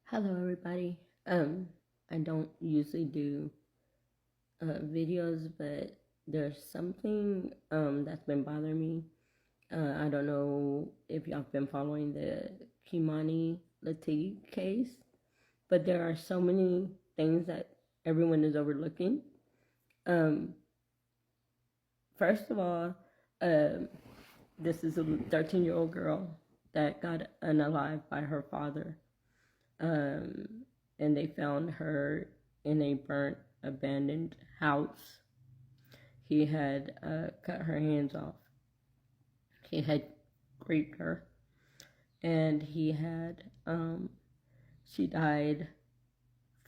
Hello, everybody. I don't usually do videos, but there's something that's been bothering me. I don't know if y'all have been following the Kimani Lateef case, but there are so many things that everyone is overlooking. Um, First of all, um, this is a 13-year-old girl that got unalived by her father. um, and they found her in a burnt, abandoned house. He had cut her hands off. He had raped her, and she died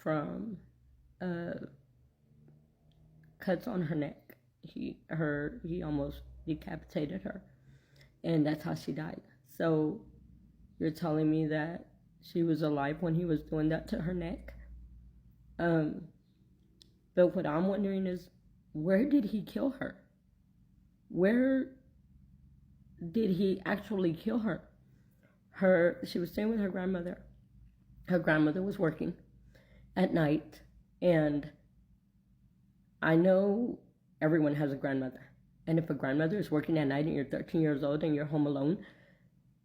from uh, cuts on her neck. He almost decapitated her, and that's how she died. So you're telling me that she was alive when he was doing that to her neck? Um, but what I'm wondering is, where did he kill her? Where did he actually kill her? She was staying with her grandmother. Her grandmother was working at night, and I know everyone has a grandmother. And if a grandmother is working at night and you're 13 years old and you're home alone,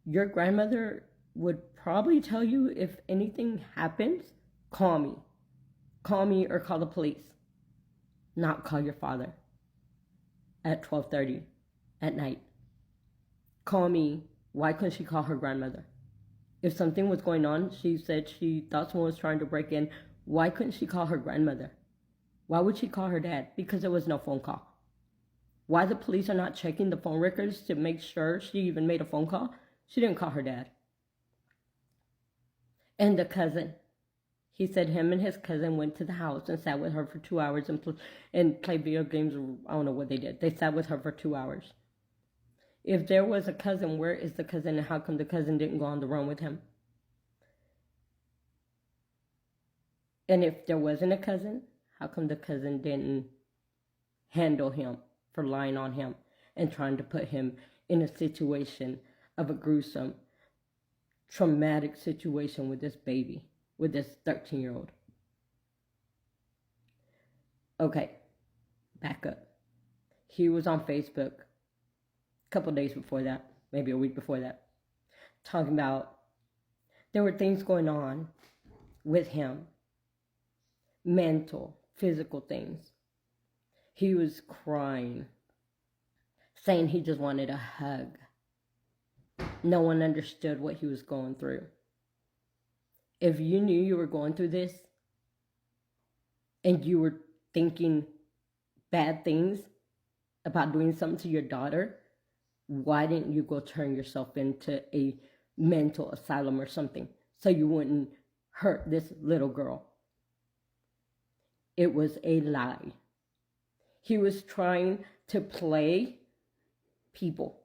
your grandmother would probably tell you, if anything happens, call me. Call me or call the police. Not call your father at 12:30 at night. Call me. Why couldn't she call her grandmother? If something was going on, she said she thought someone was trying to break in. Why couldn't she call her grandmother? Why would she call her dad? Because there was no phone call. Why the police are not checking the phone records to make sure she even made a phone call? She didn't call her dad. And the cousin. He said him and his cousin went to the house and sat with her for 2 hours and played video games. I don't know what they did. They sat with her for 2 hours. If there was a cousin, where is the cousin, and how come the cousin didn't go on the run with him? And if there wasn't a cousin, how come the cousin didn't handle him for lying on him and trying to put him in a situation of a gruesome, traumatic situation with this baby, with this 13-year-old? Okay, back up. He was on Facebook a couple days before that, maybe a week before that, talking about there were things going on with him, mental, physical things. He was crying, saying he just wanted a hug. No one understood what he was going through. If you knew you were going through this and you were thinking bad things about doing something to your daughter, why didn't you go turn yourself into a mental asylum or something so you wouldn't hurt this little girl? It was a lie. He was trying to play people.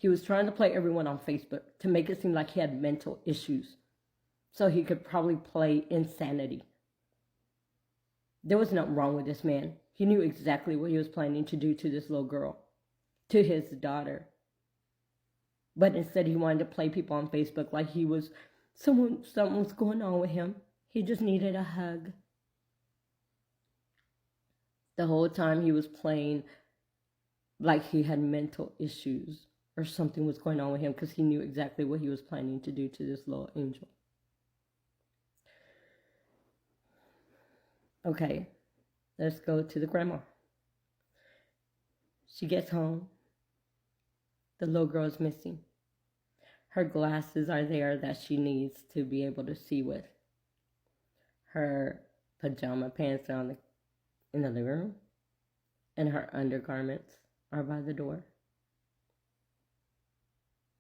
He was trying to play everyone on Facebook to make it seem like he had mental issues so he could probably play insanity. There was nothing wrong with this man. He knew exactly what he was planning to do to this little girl, to his daughter. But instead he wanted to play people on Facebook like he was something was going on with him. He just needed a hug. The whole time he was playing like he had mental issues or something was going on with him, because he knew exactly what he was planning to do to this little angel. Okay, let's go to the grandma. She gets home. The little girl is missing. Her glasses are there that she needs to be able to see with. Her pajama pants are in the living room, and her undergarments are by the door.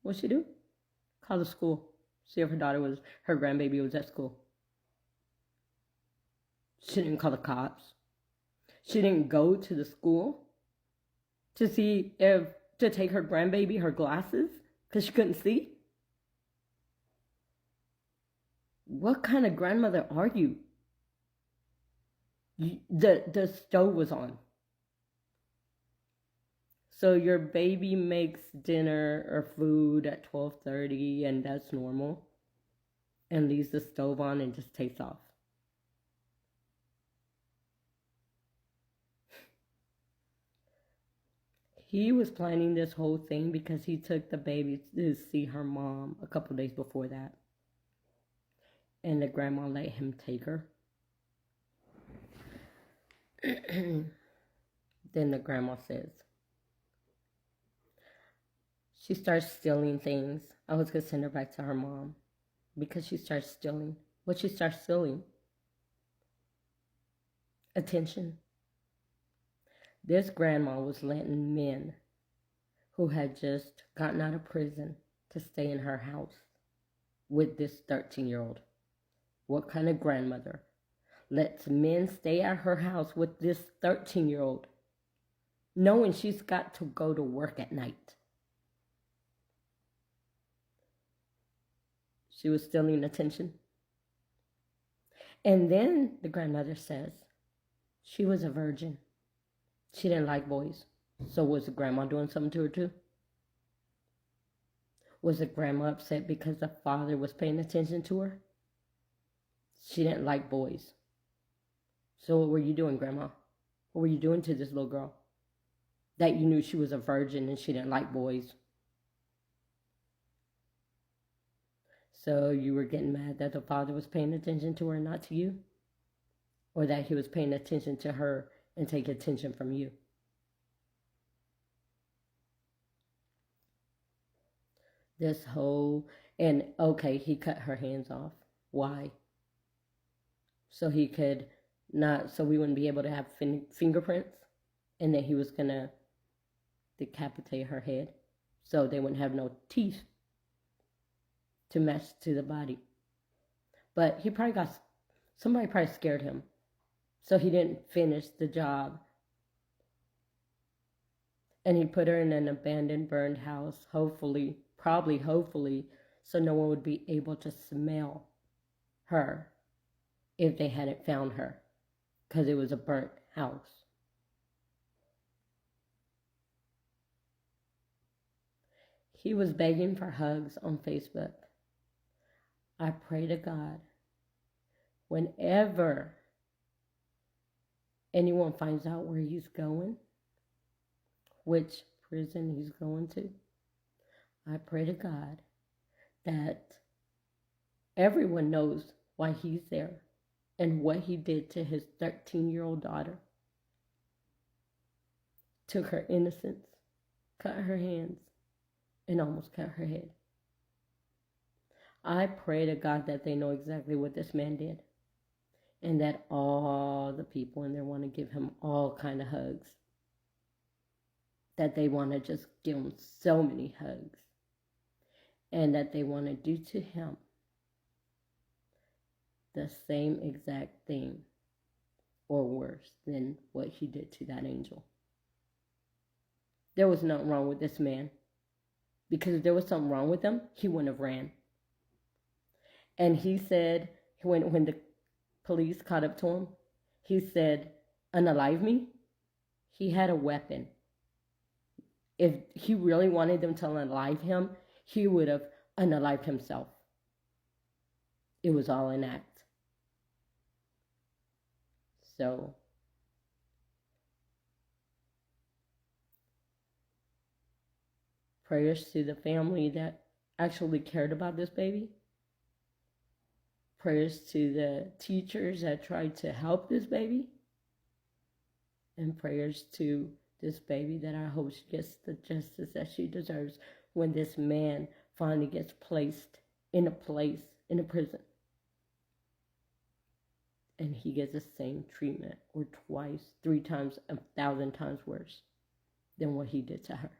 What'd she do? Call the school. See if her grandbaby was at school. She didn't call the cops. She didn't go to the school to take her grandbaby her glasses because she couldn't see. What kind of grandmother are you? The stove was on. So your baby makes dinner or food at 12:30 and that's normal. and leaves the stove on and just takes off. He was planning this whole thing because he took the baby to see her mom a couple days before that. And the grandma let him take her. Then the grandma says, she starts stealing things. I was going to send her back to her mom because she starts stealing. What she starts stealing? Attention. This grandma was letting men who had just gotten out of prison to stay in her house with this 13-year-old. What kind of grandmother lets men stay at her house with this 13-year-old, knowing she's got to go to work at night? She was stealing attention. And then the grandmother says she was a virgin. She didn't like boys. So was the grandma doing something to her too? Was the grandma upset because the father was paying attention to her? She didn't like boys. So what were you doing, Grandma? What were you doing to this little girl? That you knew she was a virgin and she didn't like boys. So you were getting mad that the father was paying attention to her, not to you? Or that he was paying attention to her and taking attention from you? This whole, and okay, he cut her hands off. Why? So he could not, so we wouldn't be able to have fingerprints, and that he was going to decapitate her head so they wouldn't have no teeth to match to the body. But he probably somebody probably scared him, so he didn't finish the job. And he put her in an abandoned, burned house, hopefully, so no one would be able to smell her if they hadn't found her, because it was a burnt house. He was begging for hugs on Facebook. I pray to God, whenever anyone finds out where he's going, which prison he's going to, I pray to God that everyone knows why he's there and what he did to his 13-year-old daughter. Took her innocence, cut her hands, and almost cut her head. I pray to God that they know exactly what this man did, and that all the people in there want to give him all kind of hugs, that they want to just give him so many hugs, and that they want to do to him the same exact thing or worse than what he did to that angel. There was nothing wrong with this man, because if there was something wrong with him, he wouldn't have ran. And he said, when the police caught up to him, he said, unalive me? He had a weapon. If he really wanted them to unalive him, he would have unalived himself. It was all an act. So, prayers to the family that actually cared about this baby. Prayers to the teachers that tried to help this baby. And prayers to this baby that I hope she gets the justice that she deserves when this man finally gets placed in a prison. And he gets the same treatment, or twice, 3 times, 1,000 times worse than what he did to her.